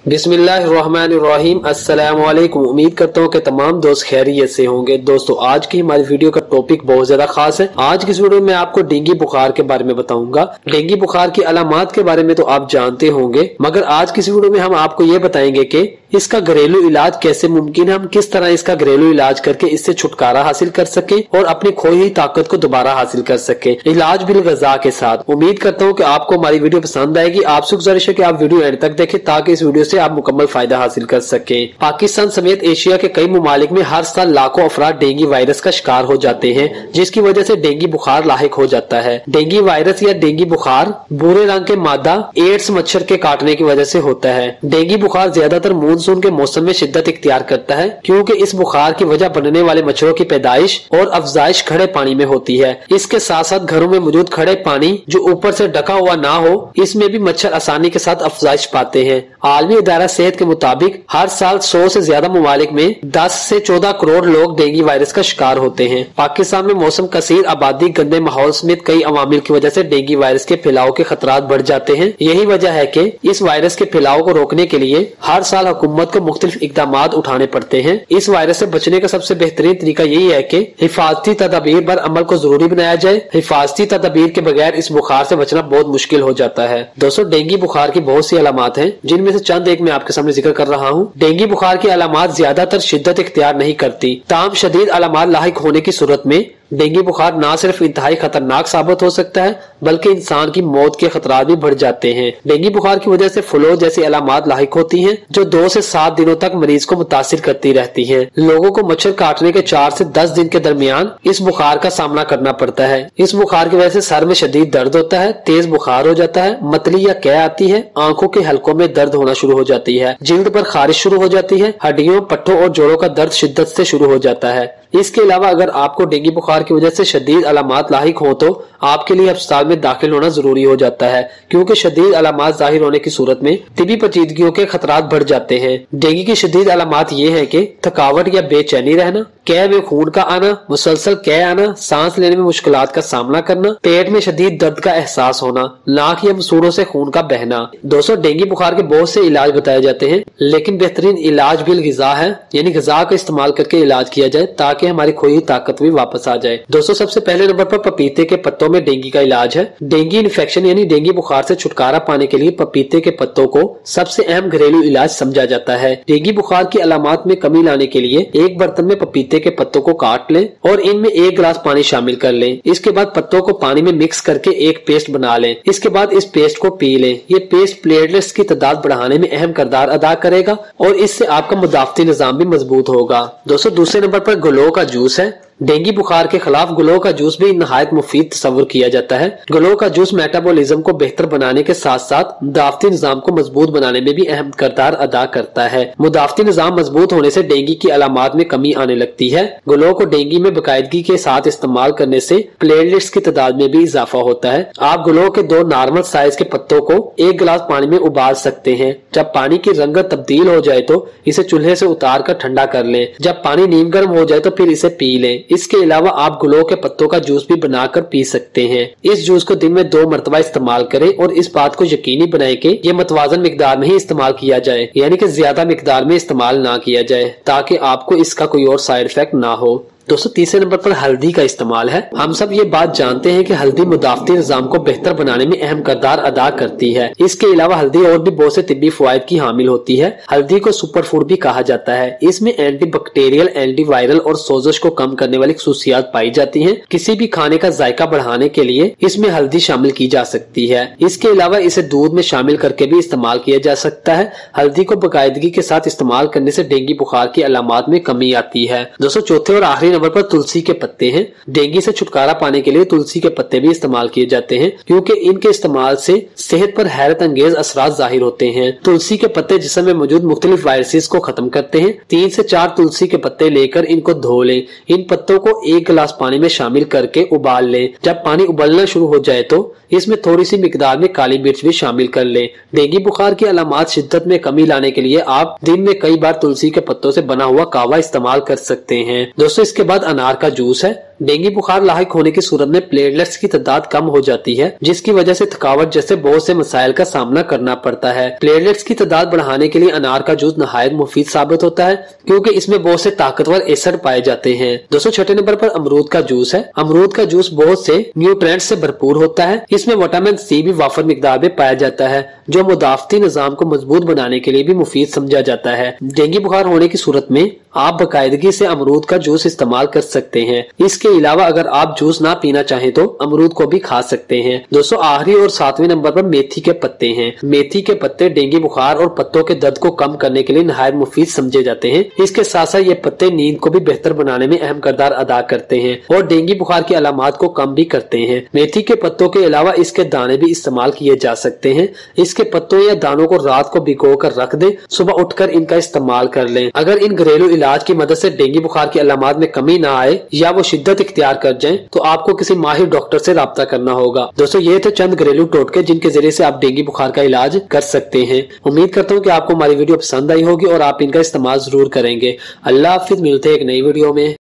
बिस्मिल्लाहिर्रहमानिर्रहीम। अस्सलाम वालेकुम। उम्मीद करता हूँ कि तमाम दोस्त खैरियत से होंगे। दोस्तों, आज की हमारी वीडियो का टॉपिक बहुत ज्यादा खास है। आज की इस वीडियो में आपको डेंगू बुखार के बारे में बताऊंगा। डेंगू बुखार की अलामात के बारे में तो आप जानते होंगे, मगर आज की इस वीडियो में हम आपको ये बताएंगे कि इसका घरेलू इलाज कैसे मुमकिन है, हम किस तरह इसका घरेलू इलाज करके इससे छुटकारा हासिल कर सके और अपनी खोई हुई ताकत को दोबारा हासिल कर सके, इलाज बिल गजा के साथ। उम्मीद करता हूँ कि आपको हमारी वीडियो पसंद आएगी। आपसे गुजारिश है कि आप वीडियो एंड तक देखें ताकि इस वीडियो से आप मुकम्मल फायदा हासिल कर सके। पाकिस्तान समेत एशिया के कई ममालिक में हर साल लाखों अफराद डेंगू वायरस का शिकार हो जाते हैं, जिसकी वजह से डेंगू बुखार लाहिक हो जाता है। डेंगू वायरस या डेंगू बुखार भूरे रंग के मादा एड्स मच्छर के काटने की वजह से होता है। डेंगू बुखार ज्यादातर मानसून के मौसम में शिद्दत इख्तियार करता है, क्योंकि इस बुखार की वजह बनने वाले मच्छरों की पैदाइश और अफजाइश खड़े पानी में होती है। इसके साथ साथ घरों में मौजूद खड़े पानी जो ऊपर से ढका हुआ ना हो, इसमें भी मच्छर आसानी के साथ अफजाइश पाते हैं। आलमी इदारा सेहत के मुताबिक हर साल 100 से ज्यादा ममालिक में 10 से 14 करोड़ लोग डेंगू वायरस का शिकार होते हैं। पाकिस्तान में मौसम, कसीर आबादी, गंदे माहौल समेत कई अवामिल की वजह से डेंगू वायरस के फैलाव के खतरात बढ़ जाते हैं। यही वजह है कि इस वायरस के फैलाव को रोकने के लिए हर साल हुकूमत को मुख्तलिफ इकदाम उठाने पड़ते हैं। इस वायरस से बचने का सबसे बेहतरीन तरीका यही है कि हिफाजती तदाबीर पर अमल को जरूरी बनाया जाए। हिफाजती तदाबीर के बगैर इस बुखार से बचना बहुत मुश्किल हो जाता है। दोस्तों, डेंगू बुखार की बहुत सी अलामात हैं, जिनमें से चंद एक मैं आपके सामने जिक्र कर रहा हूँ। डेंगू बुखार की अलामात ज्यादातर शिद्दत इख्तियार नहीं करती, ताहम शदीद अलामात लाहिक होने की सूरत में डेंगू बुखार न सिर्फ इंतहाई खतरनाक साबित हो सकता है, बल्कि इंसान की मौत के खतरात भी बढ़ जाते हैं। डेंगू बुखार की वजह से फ्लू जैसी अलामात लाहिक होती हैं, जो 2 से 7 दिनों तक मरीज को मुतासिर करती रहती हैं। लोगों को मच्छर काटने के 4 से 10 दिन के दरमियान इस बुखार का सामना करना पड़ता है। इस बुखार की वजह से सर में शदीद दर्द होता है, तेज बुखार हो जाता है, मतली या कै आती है, आंखों के हलकों में दर्द होना शुरू हो जाती है, जिल्द पर खारिश शुरू हो जाती है, हड्डियों, पट्टों और जोड़ों का दर्द शिद्दत से शुरू हो जाता है। इसके अलावा अगर आपको डेंगू बुखार की वजह से शदीद अलामात लाहिक हो तो आपके लिए अस्पताल में दाखिल होना जरूरी हो जाता है, क्योंकि शदीद अलामात जाहिर होने की सूरत में तिबी पेचीदगियों के खतरात बढ़ जाते हैं। डेंगू की शदीद अलामात ये है कि थकावट या बेचैनी रहना, कै में खून का आना, मुसलसल कै आना, सांस लेने में मुश्किलात का सामना करना, पेट में शदीद दर्द का एहसास होना, नाक या मसूड़ों से खून का बहना। दोस्तों, डेंगू बुखार के बहुत से इलाज बताए जाते हैं, लेकिन बेहतरीन इलाज बिल गिजा है, यानी गिजा का इस्तेमाल करके इलाज किया जाए ताकि हमारी खोई हुई ताकत भी वापस आ जाए। दोस्तों, सबसे पहले नंबर पर पपीते के पत्तों में डेंगू का इलाज है। डेंगू इन्फेक्शन यानी डेंगू बुखार से छुटकारा पाने के लिए पपीते के पत्तों को सबसे अहम घरेलू इलाज समझा जाता है। डेंगू बुखार की अलामात में कमी लाने के लिए एक बर्तन में पपीते के पत्तों को काट लें और इनमें 1 गिलास पानी शामिल कर लें। इसके बाद पत्तों को पानी में मिक्स करके एक पेस्ट बना लें। इसके बाद इस पेस्ट को पी लें। ये पेस्ट प्लेटलेट्स की तादाद बढ़ाने में अहम किरदार अदा करेगा और इससे आपका मुदाफती निजाम भी मजबूत होगा। दोस्तों, दूसरे नंबर पर गलो का जूस है। डेंगू बुखार के खिलाफ गलो का जूस भी नहायत मुफीद तस्वुर किया जाता है। गलो का जूस मेटाबॉलिज्म को बेहतर बनाने के साथ साथ मुदाफती निजाम को मजबूत बनाने में भी अहम किरदार अदा करता है। मुदाफती निजाम मजबूत होने से डेंगू की अलामात में कमी आने लगती है। गलो को डेंगू में बाकायदगी के साथ इस्तेमाल करने से प्लेटलेट्स की तादाद में भी इजाफा होता है। आप गलो के 2 नॉर्मल साइज के पत्तों को 1 गिलास पानी में उबाल सकते हैं। जब पानी की रंगत तब्दील हो जाए तो इसे चूल्हे से उतार कर ठंडा कर लें। जब पानी नीम गर्म हो जाए तो फिर इसे पी लें। इसके अलावा आप गुलो के पत्तों का जूस भी बनाकर पी सकते हैं। इस जूस को दिन में 2 मरतबा इस्तेमाल करें और इस बात को यकीनी बनाएं कि ये मतवाजन मिकदार में ही इस्तेमाल किया जाए, यानी कि ज्यादा मिकदार में इस्तेमाल ना किया जाए ताकि आपको इसका कोई और साइड इफेक्ट ना हो। दोस्तों, तीसरे नंबर पर हल्दी का इस्तेमाल है। हम सब ये बात जानते हैं कि हल्दी मुदाफती निजाम को बेहतर बनाने में अहम किरदार अदा करती है। इसके अलावा हल्दी और भी बहुत से तिब्बी फवायद की हामिल होती है। हल्दी को सुपर फूड भी कहा जाता है। इसमें एंटी बैक्टीरियल, एंटी वायरल और सोजश को कम करने वाली खसूसियात पाई जाती हैं। किसी भी खाने का जायका बढ़ाने के लिए इसमें हल्दी शामिल की जा सकती है। इसके अलावा इसे दूध में शामिल करके भी इस्तेमाल किया जा सकता है। हल्दी को बाकायदगी के साथ इस्तेमाल करने से डेंगू बुखार की अलामात में कमी आती है। दोस्तों, चौथे और आखिरी नंबर पर तुलसी के पत्ते हैं। डेंगू से छुटकारा पाने के लिए तुलसी के पत्ते भी इस्तेमाल किए जाते हैं, क्योंकि इनके इस्तेमाल से सेहत पर हैरत अंगेज असरात जाहिर होते हैं। तुलसी के पत्ते जिस्म में मौजूद मुख्तलिफ वायरसेस को खत्म करते हैं। 3 से 4 तुलसी के पत्ते लेकर इनको धो लें। इन पत्तों को 1 गिलास पानी में शामिल करके उबाल लें। जब पानी उबलना शुरू हो जाए तो इसमें थोड़ी सी मिकदार में काली मिर्च भी शामिल कर लें। डेंगू बुखार की अलामात शिद्दत में कमी लाने के लिए आप दिन में कई बार तुलसी के पत्तों से बना हुआ कावा इस्तेमाल कर सकते हैं। दोस्तों, इसके बाद अनार का जूस है। डेंगू बुखार लाहिक होने की सूरत में प्लेटलेट्स की तादाद कम हो जाती है, जिसकी वजह से थकावट जैसे बहुत से मसाइल का सामना करना पड़ता है। प्लेटलेट्स की तादाद बढ़ाने के लिए अनार का जूस नहायत मुफीद साबित होता है, क्योंकि इसमें बहुत से ताकतवर एसिड पाए जाते हैं। दोस्तों, छठे नंबर पर अमरूद का जूस है। अमरूद का जूस बहुत से न्यूट्रिएंट्स से भरपूर होता है। इसमें विटामिन सी भी वाफर मिकदार में पाया जाता है, जो मुदाफती निजाम को मजबूत बनाने के लिए भी मुफीद समझा जाता है। डेंगू बुखार होने की सूरत में आप बाकायदगी से अमरूद का जूस इस्तेमाल कर सकते हैं। इसके अलावा अगर आप जूस ना पीना चाहें तो अमरूद को भी खा सकते हैं। दोस्तों, आखिरी और 7वें नंबर पर मेथी के पत्ते हैं। मेथी के पत्ते डेंगू बुखार और पत्तों के दर्द को कम करने के लिए नहायत मुफीद समझे जाते हैं। इसके साथ साथ ये पत्ते नींद को भी बेहतर बनाने में अहम किरदार अदा करते हैं और डेंगू बुखार की अलामात को कम भी करते हैं। मेथी के पत्तों के अलावा इसके दाने भी इस्तेमाल किए जा सकते हैं। इसके पत्तों या दानों को रात को भिगो कर रख दें, सुबह उठकर इनका इस्तेमाल कर लें। अगर इन घरेलू इलाज की मदद से डेंगू बुखार की अलामात में कमी ना आए या वो शिद्दत इख्तियार कर जाए तो आपको किसी माहिर डॉक्टर से राब्ता करना होगा। दोस्तों, ये थे चंद घरेलू टोटके जिनके जरिए से आप डेंगू बुखार का इलाज कर सकते हैं। उम्मीद करता हूँ कि आपको हमारी वीडियो पसंद आई होगी और आप इनका इस्तेमाल जरूर करेंगे। अल्लाह हाफिज, मिलते हैं एक नई वीडियो में।